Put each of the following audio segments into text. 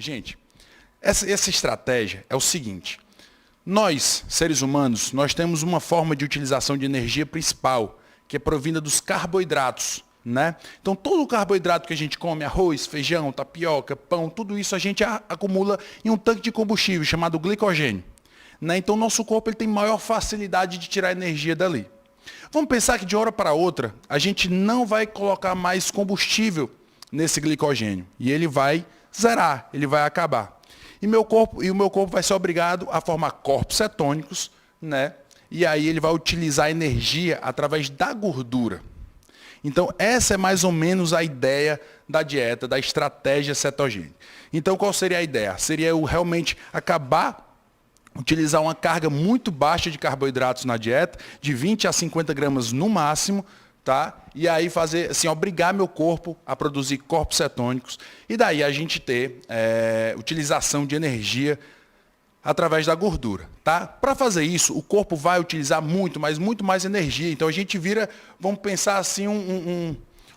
Gente, essa estratégia é o seguinte. Nós, seres humanos, nós temos uma forma de utilização de energia principal, que é provinda dos carboidratos, né? Então, todo o carboidrato que a gente come, arroz, feijão, tapioca, pão, tudo isso a gente acumula em um tanque de combustível chamado glicogênio, né? Então, nosso corpo ele tem maior facilidade de tirar energia dali. Vamos pensar que de hora para outra, a gente não vai colocar mais combustível nesse glicogênio. E ele vai zerar, ele vai acabar. E o meu corpo vai ser obrigado a formar corpos cetônicos, né? E aí ele vai utilizar a energia através da gordura. Então, essa é mais ou menos a ideia da dieta, da estratégia cetogênica. Então, qual seria a ideia? Seria eu realmente utilizar uma carga muito baixa de carboidratos na dieta, de 20 a 50 gramas no máximo, tá? E aí fazer, assim, obrigar meu corpo a produzir corpos cetônicos, e daí a gente ter utilização de energia através da gordura, tá? Para fazer isso, o corpo vai utilizar muito mais energia. Então a gente vira, vamos pensar assim,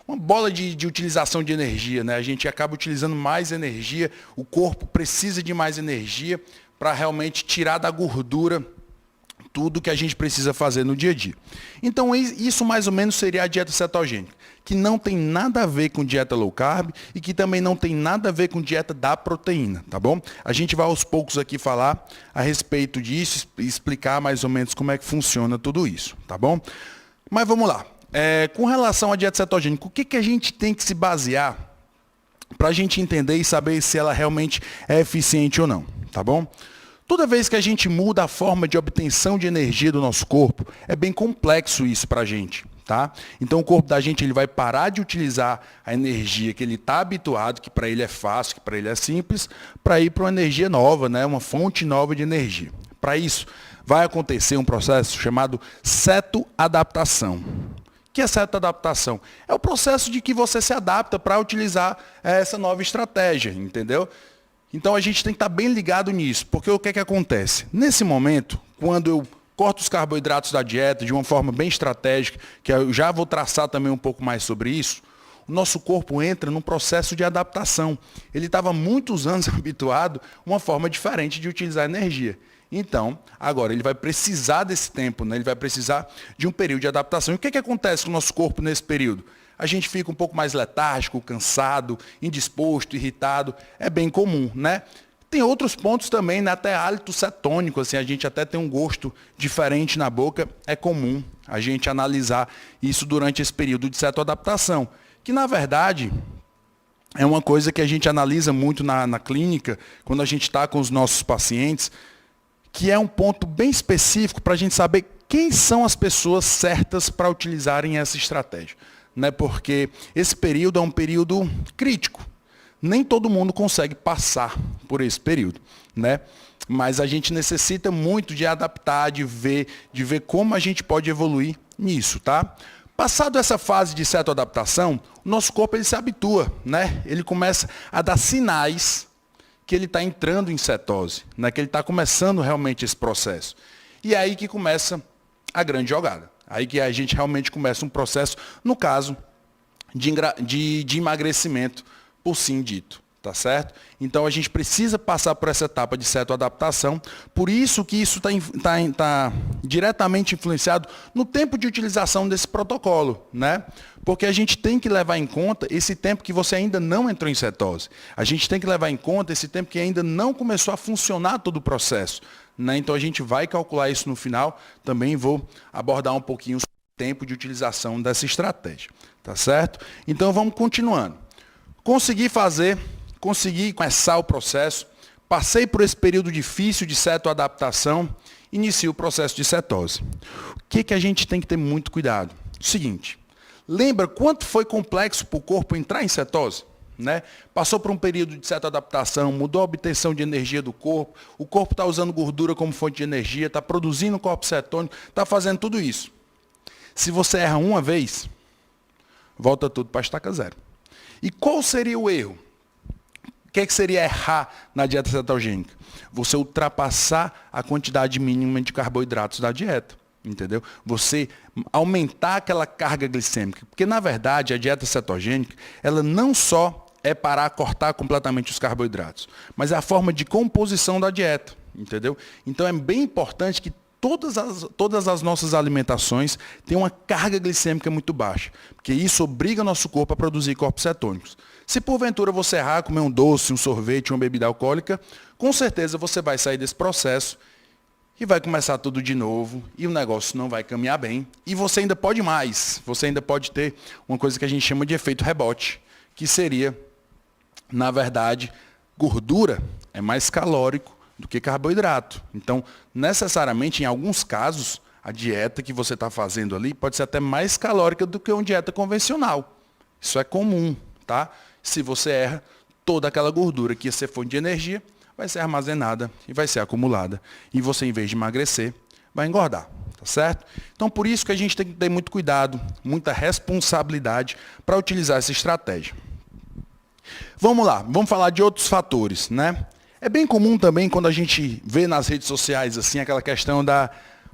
uma bola de utilização de energia, né? A gente acaba utilizando mais energia, o corpo precisa de mais energia para realmente tirar da gordura tudo que a gente precisa fazer no dia a dia. Então, isso mais ou menos seria a dieta cetogênica, que não tem nada a ver com dieta low carb e que também não tem nada a ver com dieta da proteína, tá bom? A gente vai aos poucos aqui falar a respeito disso e explicar mais ou menos como é que funciona tudo isso, tá bom? Mas vamos lá. Com relação à dieta cetogênica, o que a gente tem que se basear para a gente entender e saber se ela realmente é eficiente ou não, tá bom? Toda vez que a gente muda a forma de obtenção de energia do nosso corpo, é bem complexo isso para a gente, tá? Então o corpo da gente ele vai parar de utilizar a energia que ele está habituado, que para ele é fácil, que para ele é simples, para ir para uma energia nova, né? Uma fonte nova de energia. Para isso, vai acontecer um processo chamado cetoadaptação. O que é cetoadaptação? É o processo de que você se adapta para utilizar essa nova estratégia, entendeu? Então a gente tem que estar bem ligado nisso, porque o que é que acontece? Nesse momento, quando eu corto os carboidratos da dieta de uma forma bem estratégica, que eu já vou traçar também um pouco mais sobre isso, o nosso corpo entra num processo de adaptação. Ele estava muitos anos habituado a uma forma diferente de utilizar energia. Então, agora ele vai precisar desse tempo, né? Ele vai precisar de um período de adaptação. E o que é que acontece com o nosso corpo nesse período? A gente fica um pouco mais letárgico, cansado, indisposto, irritado. É bem comum, né? Tem outros pontos também, né? Até hálito cetônico, assim, a gente até tem um gosto diferente na boca. É comum a gente analisar isso durante esse período de cetoadaptação, que na verdade é uma coisa que a gente analisa muito na clínica, quando a gente está com os nossos pacientes, que é um ponto bem específico para a gente saber quem são as pessoas certas para utilizarem essa estratégia. Né? Porque esse período é um período crítico. Nem todo mundo consegue passar por esse período, né? Mas a gente necessita muito de adaptar, de ver como a gente pode evoluir nisso, tá? Passado essa fase de cetoadaptação, o nosso corpo ele se habitua, né? Ele começa a dar sinais que ele está entrando em cetose, né? Que ele está começando realmente esse processo. E é aí que começa a grande jogada. Aí que a gente realmente começa um processo, no caso, de emagrecimento, por sim dito, tá certo? Então a gente precisa passar por essa etapa de cetoadaptação, por isso que isso está diretamente influenciado no tempo de utilização desse protocolo, né? Porque a gente tem que levar em conta esse tempo que você ainda não entrou em cetose. A gente tem que levar em conta esse tempo que ainda não começou a funcionar todo o processo. Né? Então a gente vai calcular isso no final, também vou abordar um pouquinho o tempo de utilização dessa estratégia, tá certo? Então vamos continuando. Consegui começar o processo, passei por esse período difícil de cetoadaptação, inicio o processo de cetose. O que a gente tem que ter muito cuidado? O seguinte, lembra quanto foi complexo para o corpo entrar em cetose? Né? Passou por um período de cetoadaptação, mudou a obtenção de energia do corpo, o corpo está usando gordura como fonte de energia, está produzindo corpo cetônico, está fazendo tudo isso. Se você erra uma vez, volta tudo para a estaca zero. E qual seria o erro? O que seria errar na dieta cetogênica? Você ultrapassar a quantidade mínima de carboidratos da dieta. Entendeu? Você aumentar aquela carga glicêmica. Porque, na verdade, a dieta cetogênica, ela não só é parar, cortar completamente os carboidratos, mas é a forma de composição da dieta, entendeu? Então é bem importante que todas as nossas alimentações tenham uma carga glicêmica muito baixa, porque isso obriga o nosso corpo a produzir corpos cetônicos. Se porventura você errar, comer um doce, um sorvete, uma bebida alcoólica, com certeza você vai sair desse processo e vai começar tudo de novo, e o negócio não vai caminhar bem, e você ainda pode mais, você ainda pode ter uma coisa que a gente chama de efeito rebote, que seria, na verdade, gordura é mais calórico do que carboidrato. Então, necessariamente, em alguns casos, a dieta que você está fazendo ali pode ser até mais calórica do que uma dieta convencional. Isso é comum, tá? Se você erra, toda aquela gordura que ia ser fonte de energia vai ser armazenada e vai ser acumulada. E você, em vez de emagrecer, vai engordar, tá certo? Então, por isso que a gente tem que ter muito cuidado, muita responsabilidade para utilizar essa estratégia. Vamos lá, vamos falar de outros fatores, né? É bem comum também quando a gente vê nas redes sociais assim aquela questão da,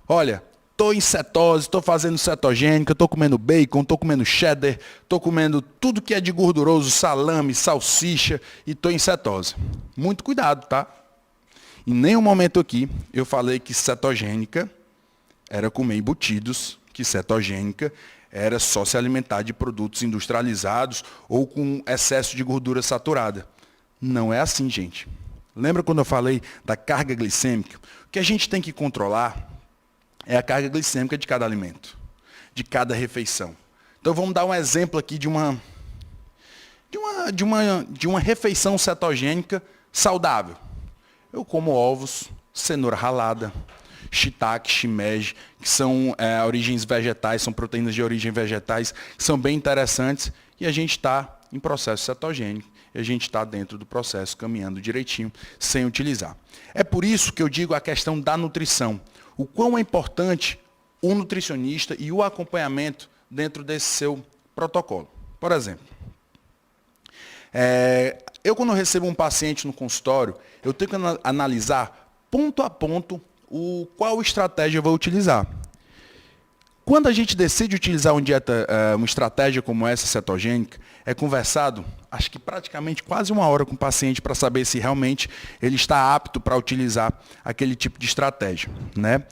olha, estou em cetose, estou fazendo cetogênica, estou comendo bacon, estou comendo cheddar, estou comendo tudo que é de gorduroso, salame, salsicha e estou em cetose. Muito cuidado, tá? Em nenhum momento aqui eu falei que cetogênica era comer embutidos, que cetogênica era só se alimentar de produtos industrializados ou com excesso de gordura saturada. Não é assim, gente. Lembra quando eu falei da carga glicêmica? O que a gente tem que controlar é a carga glicêmica de cada alimento, de cada refeição. Então vamos dar um exemplo aqui de uma refeição cetogênica saudável. Eu como ovos, cenoura ralada, shiitake, shimeji, que são origens vegetais, são proteínas de origem vegetais, que são bem interessantes, e a gente está em processo cetogênico, e a gente está dentro do processo, caminhando direitinho, sem utilizar. É por isso que eu digo a questão da nutrição. O quão é importante o nutricionista e o acompanhamento dentro desse seu protocolo. Por exemplo, eu quando recebo um paciente no consultório, eu tenho que analisar ponto a ponto qual estratégia eu vou utilizar. Quando a gente decide utilizar uma estratégia como essa cetogênica, é conversado, acho que praticamente quase 1 hora com o paciente para saber se realmente ele está apto para utilizar aquele tipo de estratégia, né?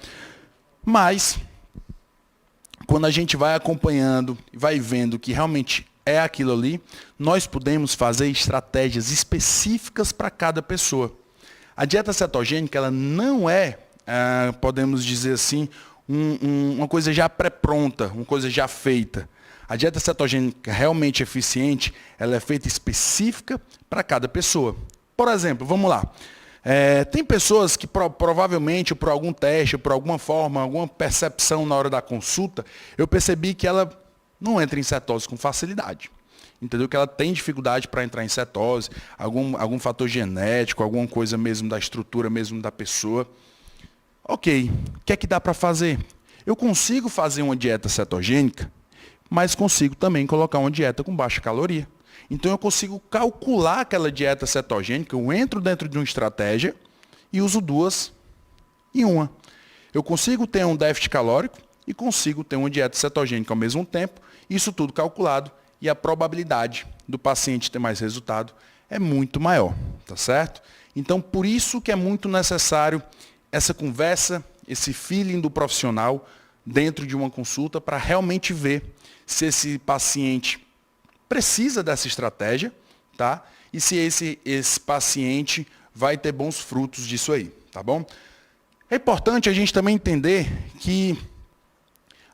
Mas, quando a gente vai acompanhando, vai vendo que realmente é aquilo ali, nós podemos fazer estratégias específicas para cada pessoa. A dieta cetogênica, ela não é, podemos dizer assim, uma coisa já pré-pronta, uma coisa já feita. A dieta cetogênica realmente eficiente, ela é feita específica para cada pessoa. Por exemplo, vamos lá. Tem pessoas que provavelmente, por algum teste, por alguma forma, alguma percepção na hora da consulta, eu percebi que ela não entra em cetose com facilidade. Entendeu? Que ela tem dificuldade para entrar em cetose, algum fator genético, alguma coisa mesmo da estrutura mesmo da pessoa. Ok, o que é que dá para fazer? Eu consigo fazer uma dieta cetogênica, mas consigo também colocar uma dieta com baixa caloria. Então eu consigo calcular aquela dieta cetogênica, eu entro dentro de uma estratégia e uso 2 em 1. Eu consigo ter um déficit calórico e consigo ter uma dieta cetogênica ao mesmo tempo, isso tudo calculado, e a probabilidade do paciente ter mais resultado é muito maior, tá certo? Então por isso que é muito necessário essa conversa, esse feeling do profissional dentro de uma consulta para realmente ver se esse paciente precisa dessa estratégia, tá? E se esse paciente vai ter bons frutos disso aí, tá bom? É importante a gente também entender que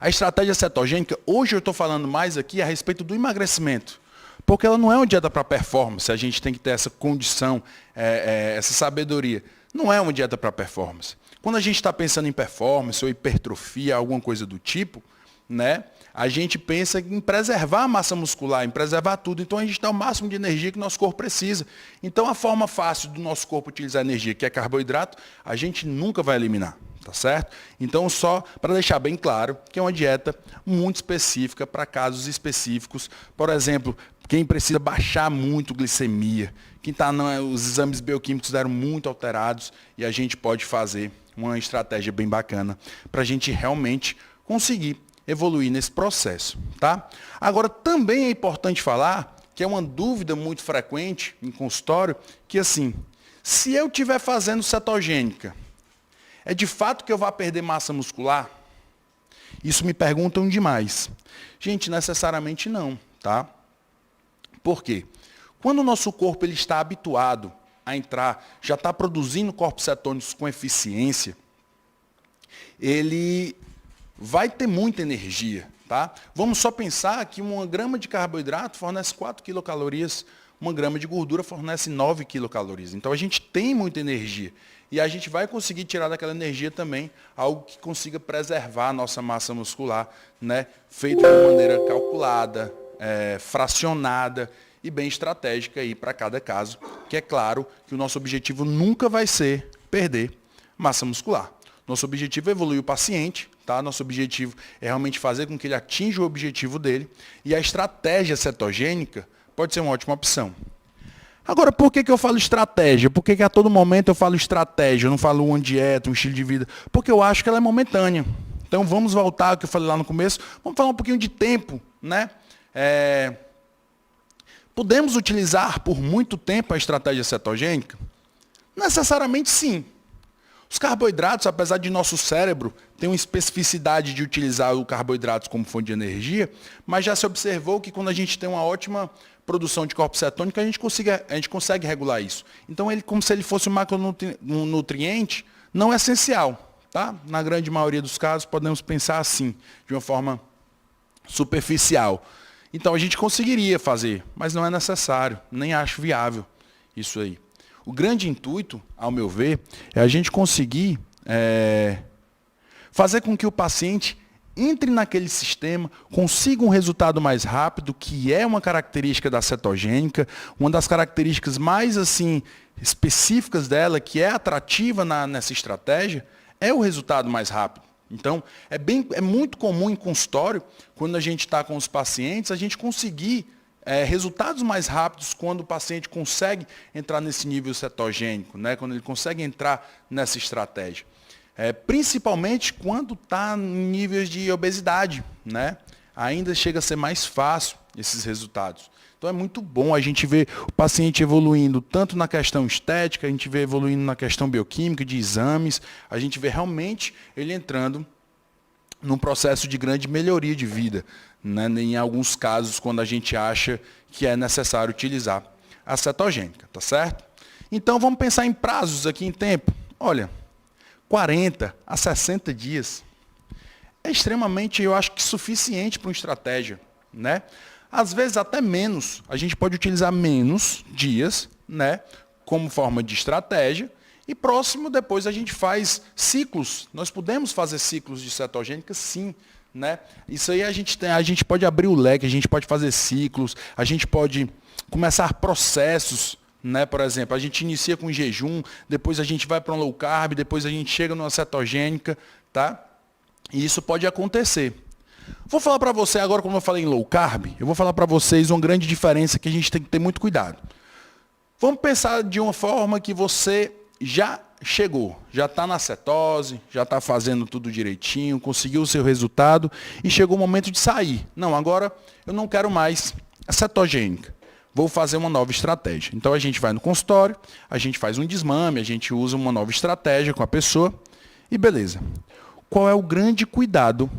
a estratégia cetogênica, hoje eu estou falando mais aqui a respeito do emagrecimento, porque ela não é uma dieta para performance, a gente tem que ter essa condição, essa sabedoria. Não é uma dieta para performance. Quando a gente está pensando em performance ou hipertrofia, alguma coisa do tipo, né, a gente pensa em preservar a massa muscular, em preservar tudo. Então a gente dá o máximo de energia que o nosso corpo precisa. Então a forma fácil do nosso corpo utilizar energia, que é carboidrato, a gente nunca vai eliminar. Tá certo? Então, só para deixar bem claro que é uma dieta muito específica para casos específicos. Por exemplo, quem precisa baixar muito glicemia, quem está os exames bioquímicos deram muito alterados e a gente pode fazer uma estratégia bem bacana para a gente realmente conseguir evoluir nesse processo. Tá? Agora, também é importante falar que é uma dúvida muito frequente em consultório, que assim, se eu estiver fazendo cetogênica, é de fato que eu vou perder massa muscular? Isso me perguntam demais. Gente, necessariamente não, tá? Por quê? Quando o nosso corpo ele está habituado a entrar, já está produzindo corpos cetônicos com eficiência, ele vai ter muita energia, tá? Vamos só pensar que 1 grama de carboidrato fornece 4 quilocalorias, 1 grama de gordura fornece 9 quilocalorias. Então a gente tem muita energia. E a gente vai conseguir tirar daquela energia também algo que consiga preservar a nossa massa muscular, né? Feito de maneira calculada, fracionada e bem estratégica aí para cada caso, que é claro que o nosso objetivo nunca vai ser perder massa muscular. Nosso objetivo é evoluir o paciente, tá? Nosso objetivo é realmente fazer com que ele atinja o objetivo dele, e a estratégia cetogênica pode ser uma ótima opção. Agora, por que eu falo estratégia? Por que a todo momento eu falo estratégia? Eu não falo uma dieta, um estilo de vida? Porque eu acho que ela é momentânea. Então vamos voltar ao que eu falei lá no começo, vamos falar um pouquinho de tempo, né? Podemos utilizar por muito tempo a estratégia cetogênica? Necessariamente sim. Os carboidratos, apesar de nosso cérebro ter uma especificidade de utilizar o carboidrato como fonte de energia, mas já se observou que quando a gente tem uma ótima produção de corpos cetônicos, a gente consegue regular isso. Então, ele, como se ele fosse um nutriente não essencial. Tá? Na grande maioria dos casos, podemos pensar assim, de uma forma superficial. Então, a gente conseguiria fazer, mas não é necessário, nem acho viável isso aí. O grande intuito, ao meu ver, é a gente conseguir fazer com que o paciente entre naquele sistema, consiga um resultado mais rápido, que é uma característica da cetogênica, uma das características mais assim específicas dela, que é atrativa nessa estratégia, é o resultado mais rápido. Então, é muito comum em consultório, quando a gente está com os pacientes, a gente conseguir resultados mais rápidos quando o paciente consegue entrar nesse nível cetogênico, né? Quando ele consegue entrar nessa estratégia. Principalmente quando está em níveis de obesidade, né? Ainda chega a ser mais fácil esses resultados. Então é muito bom a gente ver o paciente evoluindo tanto na questão estética, a gente vê evoluindo na questão bioquímica, de exames, a gente vê realmente ele entrando num processo de grande melhoria de vida, né? Em alguns casos, quando a gente acha que é necessário utilizar a cetogênica, tá certo? Então vamos pensar em prazos aqui em tempo. Olha, 40 a 60 dias é extremamente, eu acho que suficiente para uma estratégia, né? Às vezes até menos, a gente pode utilizar menos dias, né, como forma de estratégia, e próximo depois a gente faz ciclos. Nós podemos fazer ciclos de cetogênica, sim, né? Isso aí a gente pode abrir o leque, a gente pode fazer ciclos, a gente pode começar processos, né? Por exemplo, a gente inicia com jejum, depois a gente vai para um low carb, depois a gente chega numa cetogênica, tá? E isso pode acontecer. Vou falar para você agora, como eu falei em low carb, eu vou falar para vocês uma grande diferença que a gente tem que ter muito cuidado. Vamos pensar de uma forma que você já chegou, já está na cetose, já está fazendo tudo direitinho, conseguiu o seu resultado e chegou o momento de sair. Não, agora eu não quero mais a cetogênica. Vou fazer uma nova estratégia. Então a gente vai no consultório, a gente faz um desmame, a gente usa uma nova estratégia com a pessoa e beleza. Qual é o grande cuidado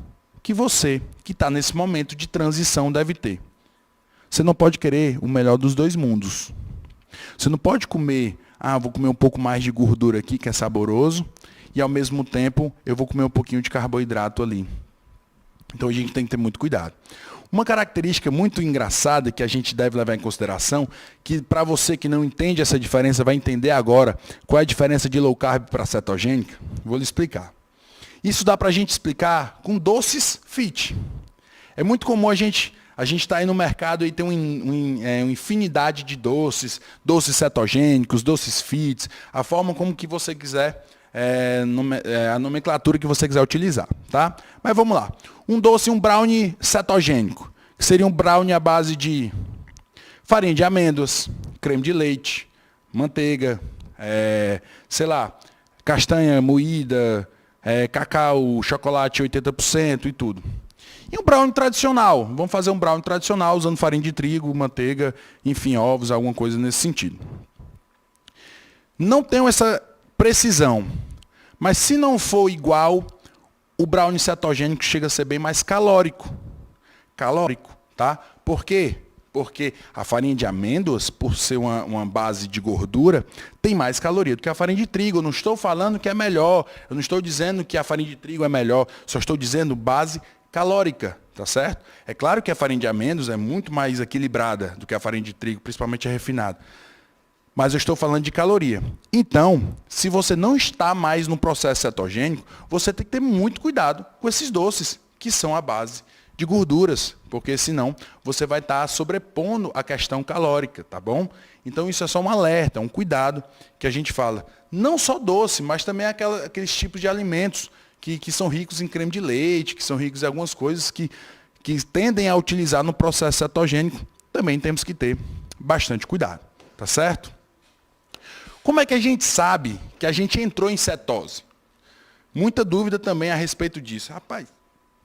que você, que está nesse momento de transição, deve ter? Você não pode querer o melhor dos dois mundos. Você não pode comer, vou comer um pouco mais de gordura aqui, que é saboroso, e ao mesmo tempo eu vou comer um pouquinho de carboidrato ali. Então a gente tem que ter muito cuidado. Uma característica muito engraçada que a gente deve levar em consideração, que para você que não entende essa diferença, vai entender agora qual é a diferença de low carb para cetogênica, vou lhe explicar. Isso dá para a gente explicar com doces fit. É muito comum a gente está aí no mercado e tem uma infinidade de doces cetogênicos, doces fits, a forma como que você quiser, a nomenclatura que você quiser utilizar, tá? Mas vamos lá. Um doce, um brownie cetogênico, que seria um brownie à base de farinha de amêndoas, creme de leite, manteiga, castanha moída, cacau, chocolate 80% e tudo. E um brownie tradicional, vamos fazer um brownie tradicional usando farinha de trigo, manteiga, enfim, ovos, alguma coisa nesse sentido. Não tenho essa precisão, mas se não for igual, o brownie cetogênico chega a ser bem mais calórico. Calórico, tá? Por quê? Porque a farinha de amêndoas, por ser uma base de gordura, tem mais caloria do que a farinha de trigo. Eu não estou falando que é melhor, eu não estou dizendo que a farinha de trigo é melhor, só estou dizendo base calórica, tá certo? É claro que a farinha de amêndoas é muito mais equilibrada do que a farinha de trigo, principalmente a refinada. Mas eu estou falando de caloria. Então, se você não está mais no processo cetogênico, você tem que ter muito cuidado com esses doces, que são a base de gorduras, porque senão você vai estar sobrepondo a questão calórica, tá bom? Então isso é só um alerta, um cuidado que a gente fala. Não só doce, mas também aqueles tipos de alimentos que são ricos em creme de leite, que são ricos em algumas coisas que tendem a utilizar no processo cetogênico. Também temos que ter bastante cuidado, tá certo? Como é que a gente sabe que a gente entrou em cetose? Muita dúvida também a respeito disso. Rapaz,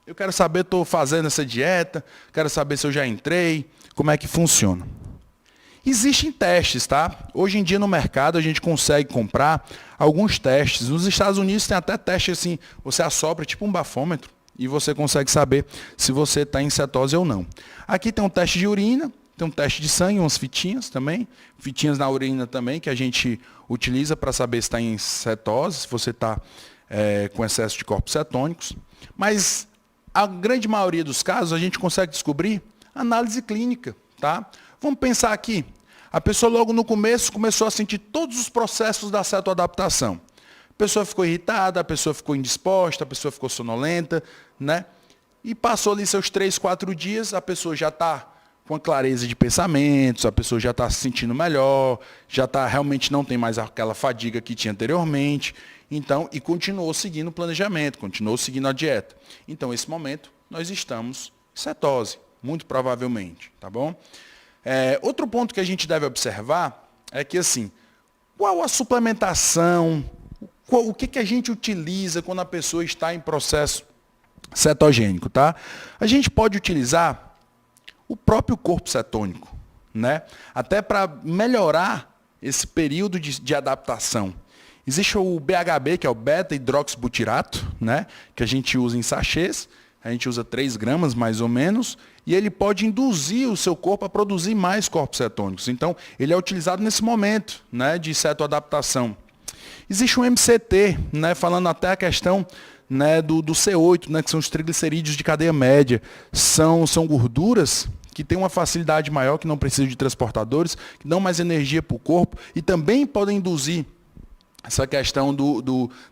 eu quero saber, estou fazendo essa dieta, quero saber se eu já entrei, como é que funciona. Existem testes, tá? Hoje em dia no mercado a gente consegue comprar alguns testes. Nos Estados Unidos tem até teste assim, você assopra tipo um bafômetro e você consegue saber se você está em cetose ou não. Aqui tem um teste de urina, tem um teste de sangue, umas fitinhas também, fitinhas na urina também, que a gente utiliza para saber se está em cetose, se você está com excesso de corpos cetônicos. Mas a grande maioria dos casos a gente consegue descobrir análise clínica, tá? Vamos pensar aqui. A pessoa logo no começo começou a sentir todos os processos da cetoadaptação. A pessoa ficou irritada, a pessoa ficou indisposta, a pessoa ficou sonolenta, né? E passou ali seus 3, 4 dias, a pessoa já está com a clareza de pensamentos, a pessoa já está se sentindo melhor, já está realmente não tem mais aquela fadiga que tinha anteriormente. Então, e continuou seguindo o planejamento, continuou seguindo a dieta. Então, nesse momento, nós estamos em cetose, muito provavelmente, tá bom? Outro ponto que a gente deve observar é que, assim, qual a suplementação, o que a gente utiliza quando a pessoa está em processo cetogênico, tá? A gente pode utilizar o próprio corpo cetônico, né? Até para melhorar esse período de adaptação. Existe o BHB, que é o beta-hidroxibutirato, né? Que a gente usa em sachês, a gente usa 3 gramas mais ou menos, e ele pode induzir o seu corpo a produzir mais corpos cetônicos. Então, ele é utilizado nesse momento, né, de cetoadaptação. Existe o MCT, né, falando até a questão, né, do C8, né, que são os triglicerídeos de cadeia média. São gorduras que têm uma facilidade maior, que não precisam de transportadores, que dão mais energia para o corpo e também podem induzir essa questão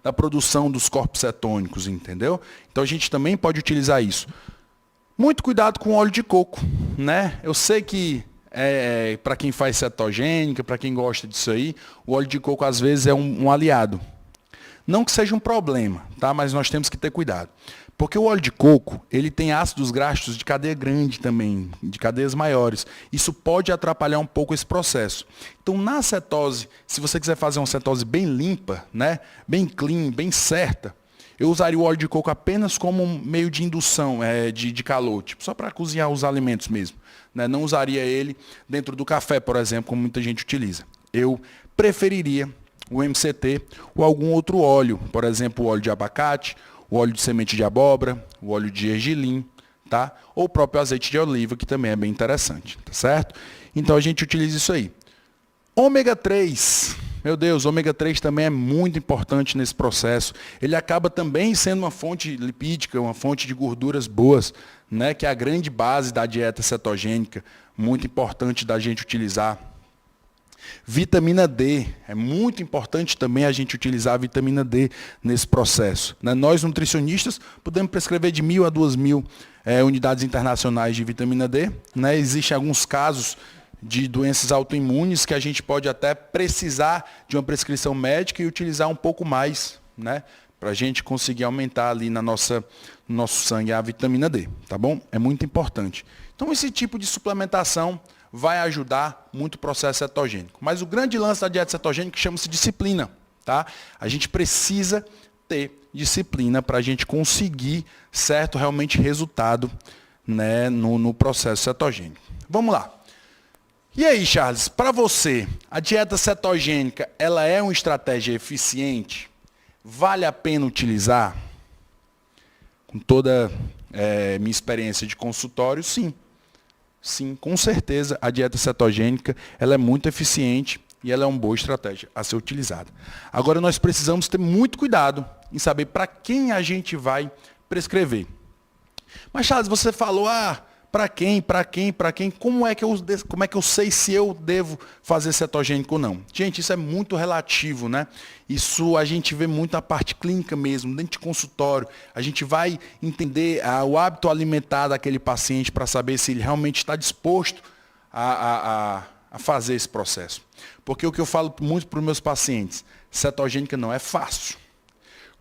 da produção dos corpos cetônicos, entendeu? Então a gente também pode utilizar isso. Muito cuidado com o óleo de coco, né? Eu sei que para quem faz cetogênica, para quem gosta disso aí, o óleo de coco às vezes é um aliado. Não que seja um problema, tá? Mas nós temos que ter cuidado. Porque o óleo de coco, ele tem ácidos graxos de cadeia grande também, de cadeias maiores. Isso pode atrapalhar um pouco esse processo. Então, na cetose, se você quiser fazer uma cetose bem limpa, né, bem clean, bem certa, eu usaria o óleo de coco apenas como um meio de indução de calor, tipo, só para cozinhar os alimentos mesmo. Né? Não usaria ele dentro do café, por exemplo, como muita gente utiliza. Eu preferiria o MCT ou algum outro óleo, por exemplo, o óleo de abacate, o óleo de semente de abóbora, o óleo de gergelim, tá? Ou o próprio azeite de oliva, que também é bem interessante, tá certo? Então a gente utiliza isso aí. Ômega 3, meu Deus, ômega 3 também é muito importante nesse processo. Ele acaba também sendo uma fonte lipídica, uma fonte de gorduras boas, né? Que é a grande base da dieta cetogênica, muito importante da gente utilizar. Vitamina D, é muito importante também a gente utilizar a vitamina D nesse processo. Né? Nós, nutricionistas, podemos prescrever de 1.000 a 2.000 unidades internacionais de vitamina D. Né? Existem alguns casos de doenças autoimunes que a gente pode até precisar de uma prescrição médica e utilizar um pouco mais, né? Para a gente conseguir aumentar ali no nosso sangue a vitamina D. Tá bom? É muito importante. Então, esse tipo de suplementação vai ajudar muito o processo cetogênico. Mas o grande lance da dieta cetogênica chama-se disciplina. Tá? A gente precisa ter disciplina para a gente conseguir certo realmente resultado, né, no processo cetogênico. Vamos lá. E aí, Charles, para você, a dieta cetogênica, ela é uma estratégia eficiente? Vale a pena utilizar? Com toda minha experiência de consultório, sim. Sim, com certeza a dieta cetogênica ela é muito eficiente e ela é uma boa estratégia a ser utilizada. Agora nós precisamos ter muito cuidado em saber para quem a gente vai prescrever. Mas Charles, você falou, para quem? Como é que eu sei se eu devo fazer cetogênico ou não? Gente, isso é muito relativo, né? Isso a gente vê muito a parte clínica mesmo, dentro de consultório. A gente vai entender o hábito alimentar daquele paciente para saber se ele realmente está disposto a fazer esse processo. Porque o que eu falo muito para os meus pacientes, cetogênica não é fácil.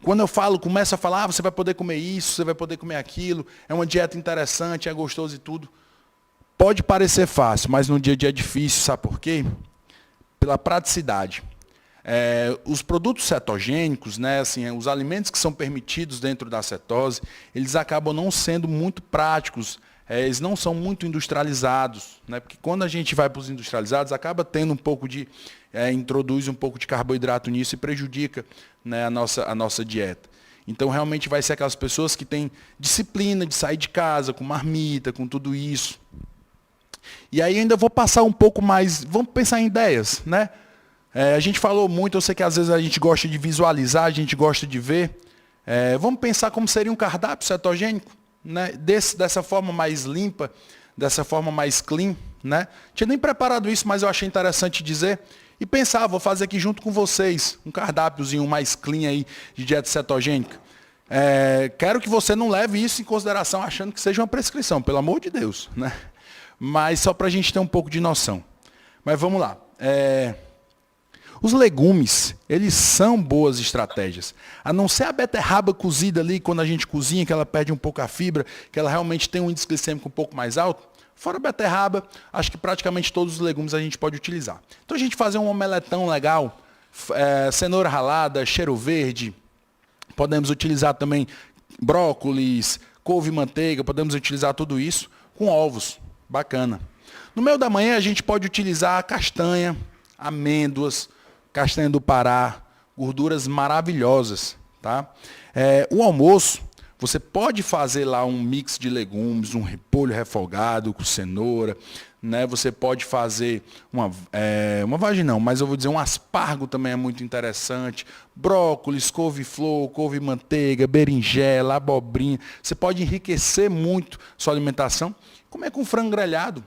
Quando eu começo a falar, você vai poder comer isso, você vai poder comer aquilo, é uma dieta interessante, é gostoso e tudo. Pode parecer fácil, mas no dia a dia é difícil, sabe por quê? Pela praticidade. Os produtos cetogênicos, né, assim, os alimentos que são permitidos dentro da cetose, eles acabam não sendo muito práticos, eles não são muito industrializados, né, porque quando a gente vai para os industrializados, acaba tendo um pouco de, introduz um pouco de carboidrato nisso e prejudica, né, a nossa dieta. Então, realmente vai ser aquelas pessoas que têm disciplina de sair de casa, com marmita, com tudo isso. E aí ainda vou passar um pouco mais, vamos pensar em ideias, né? A gente falou muito, eu sei que às vezes a gente gosta de visualizar, a gente gosta de ver. Vamos pensar como seria um cardápio cetogênico, né? Dessa forma mais limpa, dessa forma mais clean, né? Tinha nem preparado isso, mas eu achei interessante dizer. E pensar, vou fazer aqui junto com vocês um cardápiozinho mais clean aí de dieta cetogênica. Quero que você não leve isso em consideração achando que seja uma prescrição, pelo amor de Deus, né? Mas só para a gente ter um pouco de noção. Mas vamos lá. Os legumes, eles são boas estratégias. A não ser a beterraba cozida ali, quando a gente cozinha, que ela perde um pouco a fibra, que ela realmente tem um índice glicêmico um pouco mais alto. Fora a beterraba, acho que praticamente todos os legumes a gente pode utilizar. Então a gente fazer um omeletão legal, cenoura ralada, cheiro verde, podemos utilizar também brócolis, couve e manteiga, podemos utilizar tudo isso com ovos, bacana. No meio da manhã a gente pode utilizar castanha, amêndoas, castanha do Pará, gorduras maravilhosas, tá? O almoço, você pode fazer lá um mix de legumes, um repolho refogado com cenoura, né? Você pode fazer uma vagem não, mas eu vou dizer um aspargo também é muito interessante, brócolis, couve-flor, couve-manteiga, berinjela, abobrinha. Você pode enriquecer muito sua alimentação, comer com frango grelhado,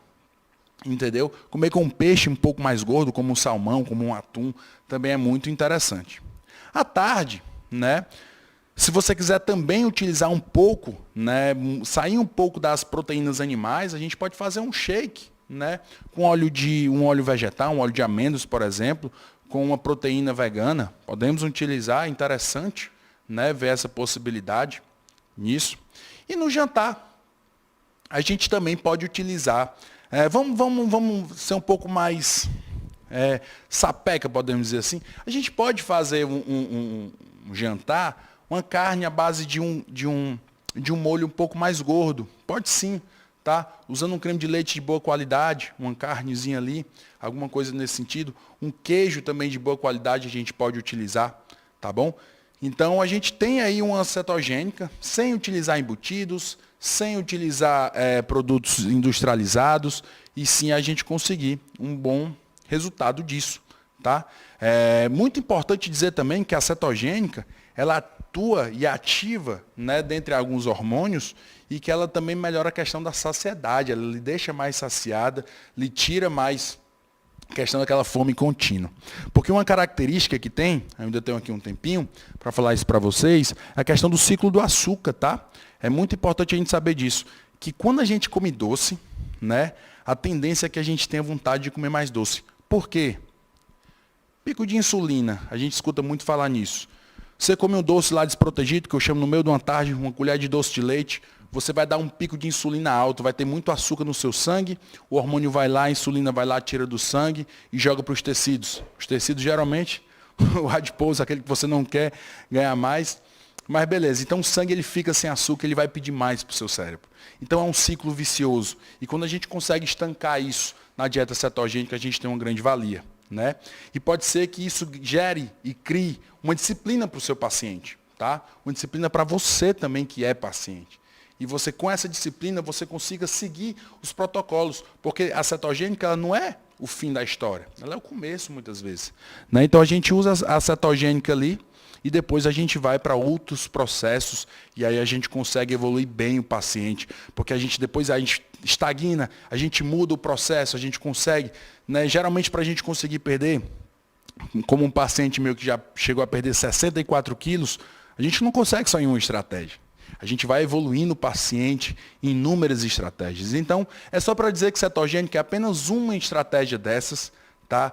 entendeu? Comer com um peixe um pouco mais gordo, como um salmão, como um atum, também é muito interessante. À tarde, né? Se você quiser também utilizar um pouco, né, sair um pouco das proteínas animais, a gente pode fazer um shake, né, com um óleo vegetal, um óleo de amêndoas, por exemplo, com uma proteína vegana. Podemos utilizar, é interessante, né, ver essa possibilidade nisso. E no jantar, a gente também pode utilizar. Vamos ser um pouco mais sapeca, podemos dizer assim. A gente pode fazer um jantar, uma carne à base de um molho um pouco mais gordo. Pode sim, tá? Usando um creme de leite de boa qualidade, uma carnezinha ali, alguma coisa nesse sentido. Um queijo também de boa qualidade a gente pode utilizar, tá bom? Então a gente tem aí uma cetogênica, sem utilizar embutidos, sem utilizar produtos industrializados, e sim a gente conseguir um bom resultado disso, tá? É muito importante dizer também que a cetogênica, ela atua e ativa, né, dentre alguns hormônios, e que ela também melhora a questão da saciedade, ela lhe deixa mais saciada, lhe tira mais a questão daquela fome contínua. Porque uma característica que tem, ainda tenho aqui um tempinho para falar isso para vocês, é a questão do ciclo do açúcar, tá? É muito importante a gente saber disso, que quando a gente come doce, né, a tendência é que a gente tenha vontade de comer mais doce. Por quê? Pico de insulina, a gente escuta muito falar nisso. Você come um doce lá desprotegido, que eu chamo no meio de uma tarde, uma colher de doce de leite, você vai dar um pico de insulina alto, vai ter muito açúcar no seu sangue, o hormônio vai lá, a insulina vai lá, tira do sangue e joga para os tecidos. Os tecidos, geralmente, o adiposo, aquele que você não quer ganhar mais, Mas beleza, então o sangue ele fica sem açúcar, ele vai pedir mais para o seu cérebro. Então é um ciclo vicioso. E quando a gente consegue estancar isso na dieta cetogênica, a gente tem uma grande valia, né? E pode ser que isso gere e crie uma disciplina para o seu paciente, tá? Uma disciplina para você também que é paciente. E você, com essa disciplina, você consiga seguir os protocolos. Porque a cetogênica ela não é o fim da história. Ela é o começo, muitas vezes, né? Então a gente usa a cetogênica ali, e depois a gente vai para outros processos e aí a gente consegue evoluir bem o paciente, porque depois a gente estagna, a gente muda o processo, a gente consegue, né? Geralmente para a gente conseguir perder, como um paciente meu que já chegou a perder 64 quilos, a gente não consegue só em uma estratégia. A gente vai evoluindo o paciente em inúmeras estratégias. Então, é só para dizer que cetogênica é apenas uma estratégia dessas, tá?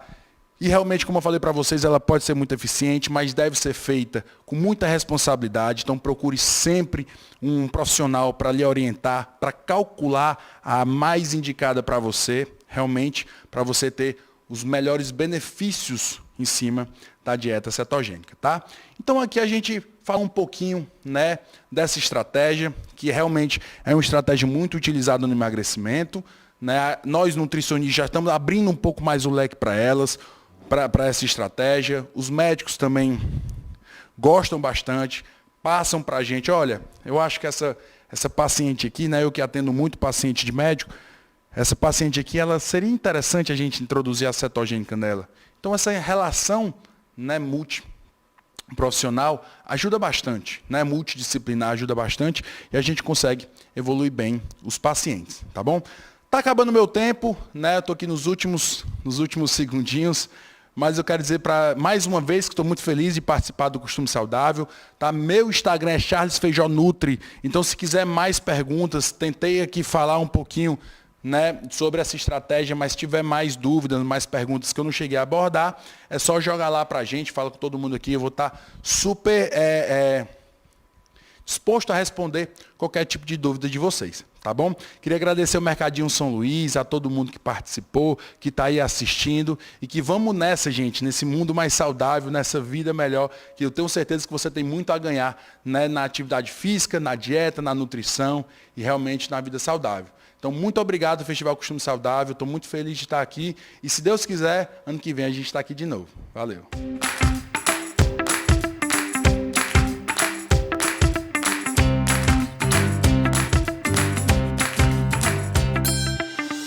E realmente, como eu falei para vocês, ela pode ser muito eficiente, mas deve ser feita com muita responsabilidade. Então, procure sempre um profissional para lhe orientar, para calcular a mais indicada para você, realmente, para você ter os melhores benefícios em cima da dieta cetogênica, tá? Então, aqui a gente fala um pouquinho, né, dessa estratégia, que realmente é uma estratégia muito utilizada no emagrecimento, né? Nós, nutricionistas, já estamos abrindo um pouco mais o leque para elas, para essa estratégia. Os médicos também gostam bastante, passam para a gente, olha, eu acho que essa paciente aqui, né, eu que atendo muito paciente de médico, essa paciente aqui, ela seria interessante a gente introduzir a cetogênica nela. Então essa relação, né, multiprofissional ajuda bastante, né, multidisciplinar ajuda bastante e a gente consegue evoluir bem os pacientes, tá bom? Tá acabando o meu tempo, né, eu tô aqui nos últimos segundinhos. Mas eu quero dizer para mais uma vez que estou muito feliz de participar do Costume Saudável. Tá? Meu Instagram é Charles Feijó Nutri. Então, se quiser mais perguntas, tentei aqui falar um pouquinho, né, sobre essa estratégia, mas se tiver mais dúvidas, mais perguntas que eu não cheguei a abordar, é só jogar lá para a gente, fala com todo mundo aqui. Eu vou estar super disposto a responder qualquer tipo de dúvida de vocês. Tá bom? Queria agradecer ao Mercadinho São Luís, a todo mundo que participou, que está aí assistindo e que vamos nessa, gente, nesse mundo mais saudável, nessa vida melhor, que eu tenho certeza que você tem muito a ganhar, né, na atividade física, na dieta, na nutrição e realmente na vida saudável. Então, muito obrigado, Festival Costume Saudável, estou muito feliz de estar aqui e se Deus quiser, ano que vem a gente está aqui de novo. Valeu!